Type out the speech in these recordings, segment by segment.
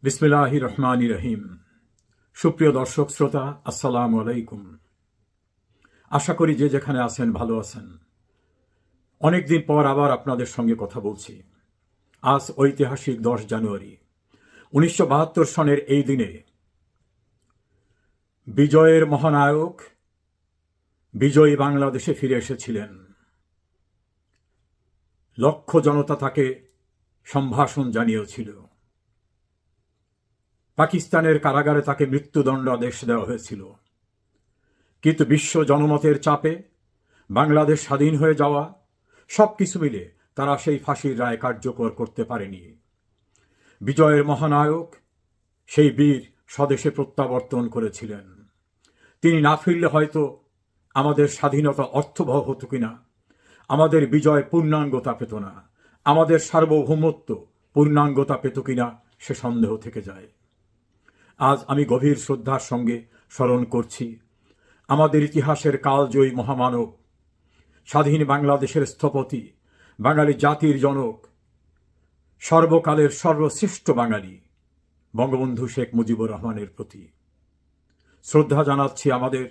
বিসমিল্লাহির রহমানির রহিম। সুপ্রিয় দর্শক শ্রোতা, আসসালামু আলাইকুম। আশা করি যে যেখানে আছেন ভালো আছেন। অনেকদিন পর আবার আপনাদের সঙ্গে কথা বলছি। আজ ঐতিহাসিক 10 জানুয়ারি 1972 সনের এই দিনে বিজয়ের মহানায়ক বিজয়ী বাংলাদেশে ফিরে এসেছিলেন। লক্ষ জনতা তাকে সম্ভাষণ জানিয়েছিল। পাকিস্তানের কারাগারে তাকে মৃত্যুদণ্ড আদেশ দেওয়া হয়েছিল, কিন্তু বিশ্ব জনমতের চাপে বাংলাদেশ স্বাধীন হয়ে যাওয়া সবকিছু মিলে তারা সেই ফাঁসির রায় কার্যকর করতে পারেনি। বিজয়ের মহানায়ক সেই বীর স্বদেশে প্রত্যাবর্তন করেছিলেন। তিনি না ফিরলে হয়তো আমাদের স্বাধীনতা অর্থবহ হতো কিনা, আমাদের বিজয় পূর্ণাঙ্গতা পেত না, আমাদের সার্বভৌমত্ব পূর্ণাঙ্গতা পেত কিনা সে সন্দেহ থেকে যায়। আজ আমি গভীর শ্রদ্ধার সঙ্গে স্মরণ করছি আমাদের ইতিহাসের কালজয়ী মহামানব, স্বাধীন বাংলাদেশের স্থপতি, বাঙালি জাতির জনক, সর্বকালের সর্বশ্রেষ্ঠ বাঙালি বঙ্গবন্ধু শেখ মুজিবুর রহমানের প্রতি শ্রদ্ধা জানাচ্ছি। আমাদের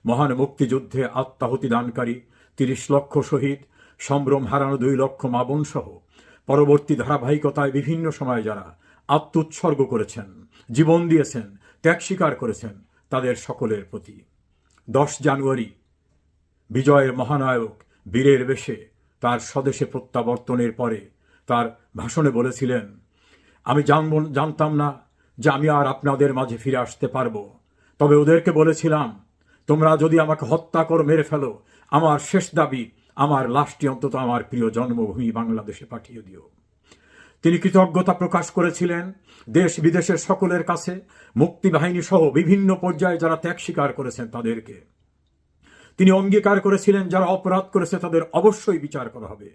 মহান মুক্তিযুদ্ধে আত্মাহুতি দানকারী 30 লক্ষ শহীদ, সম্ভ্রম হারানো 2 লক্ষ মা বোন সহ পরবর্তী ধারাবাহিকতায় বিভিন্ন সময়ে যারা আত্মোৎসর্গ করেছেন, জীবন দিয়েছেন, ত্যাগ স্বীকার করেছেন, তাদের সকলের প্রতি 10 জানুয়ারি বিজয়ের মহানায়ক বীরের বেশে তার স্বদেশে প্রত্যাবর্তনের পরে তার ভাষণে বলেছিলেন, আমি জানতাম না যে আমি আর আপনাদের মাঝে ফিরে আসতে পারবো, তবে ওদেরকে বলেছিলাম, তোমরা যদি আমাকে হত্যা করে মেরে ফেলো, আমার শেষ দাবি আমার লাশটি অন্তত আমার প্রিয় জন্মভূমি বাংলাদেশে পাঠিয়ে দিও। তিনি কৃতজ্ঞতা প্রকাশ করেছিলেন দেশ বিদেশের সকলের কাছে, মুক্তিবাহিনী সহ বিভিন্ন পর্যায়ে যারা ত্যাগ স্বীকার করেছেন তাদেরকে। তিনি অঙ্গীকার করেছিলেন যারা অপরাধ করেছে তাদের অবশ্যই বিচার করা হবে।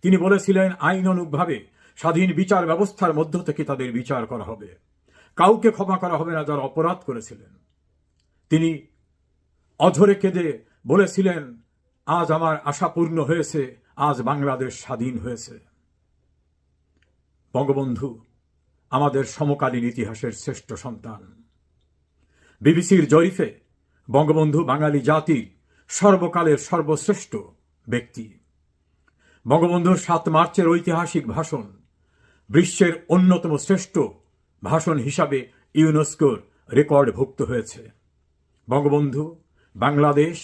তিনি বলেছিলেন আইনানুগভাবে স্বাধীন বিচার ব্যবস্থার মধ্য থেকে তাদের বিচার করা হবে, কাউকে ক্ষমা করা হবে না যারা অপরাধ করেছিলেন। তিনি অঝরে কেঁদে বলেছিলেন, আজ আমার আশা পূর্ণ হয়েছে, আজ বাংলাদেশ স্বাধীন হয়েছে। বঙ্গবন্ধু আমাদের সমকালীন ইতিহাসের শ্রেষ্ঠ সন্তান। বিবিসির জরিপে বঙ্গবন্ধু বাঙালি জাতির সর্বকালের সর্বশ্রেষ্ঠ ব্যক্তি। বঙ্গবন্ধুর 7 মার্চের ঐতিহাসিক ভাষণ বিশ্বের অন্যতম শ্রেষ্ঠ ভাষণ হিসাবে ইউনেস্কোর রেকর্ডভুক্ত হয়েছে। বঙ্গবন্ধু বাংলাদেশ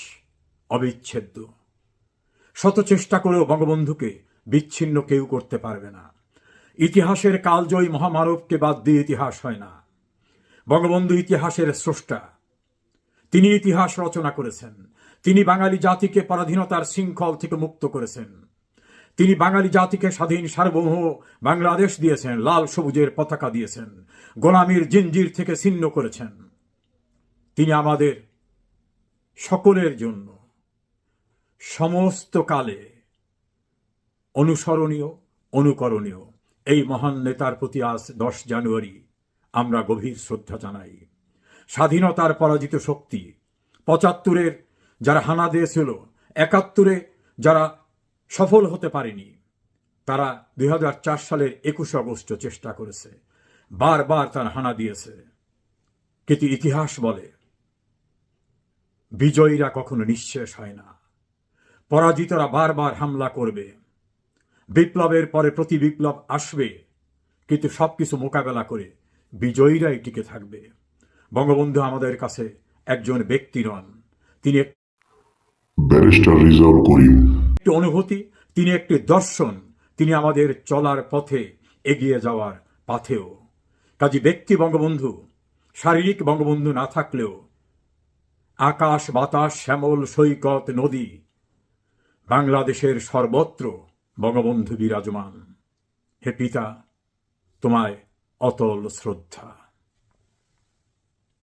অবিচ্ছেদ্য। শত চেষ্টা করেও বঙ্গবন্ধুকে বিচ্ছিন্ন কেউ করতে পারবে না। ইতিহাসের কালজয়ী মহামানবকে বাদ দিয়ে ইতিহাস হয় না। বঙ্গবন্ধু ইতিহাসের স্রষ্টা, তিনি ইতিহাস রচনা করেছেন। তিনি বাঙালি জাতিকে পরাধীনতার শৃঙ্খল থেকে মুক্ত করেছেন। তিনি বাঙালি জাতিকে স্বাধীন সার্বভৌম বাংলাদেশ দিয়েছেন, লাল সবুজের পতাকা দিয়েছেন, গোলামীর জিঞ্জির থেকে ছিন্ন করেছেন। তিনি আমাদের সকলের জন্য সমস্ত কালে অনুসরণীয়, অনুকরণীয়। এই মহান নেতার প্রতি আজ 10 জানুয়ারি আমরা গভীর শ্রদ্ধা জানাই। স্বাধীনতার পরাজিত শক্তি 75-এর যারা হানা দিয়েছিল, 71-এ যারা সফল হতে পারেনি, তারা 2004 সালের 21 আগস্ট চেষ্টা করেছে, বারবার তারা হানা দিয়েছে। কিন্তু ইতিহাস বলে বিজয়ীরা কখনো নিঃশেষ হয় না। পরাজিতরা বারবার হামলা করবে। বিপ্লবের পরে প্রতি বিপ্লব আসবে, কিন্তু সবকিছু মোকাবেলা করে বিজয়ীরাই টিকে থাকবে। বঙ্গবন্ধু আমাদের কাছে একজন ব্যক্তি নন, তিনি ব্যারিস্টার রিজাউল করিম একটি অনুভূতি, তিনি একটি দর্শন, তিনি আমাদের চলার পথে, এগিয়ে যাওয়ার পাথেও। কাজী ব্যক্তি বঙ্গবন্ধু, শারীরিক বঙ্গবন্ধু না থাকলেও আকাশ বাতাস শ্যামল সৈকত নদী বাংলাদেশের সর্বত্র বঙ্গবন্ধু বিরাজমান। হে পিতা, তোমায় অতল শ্রদ্ধা।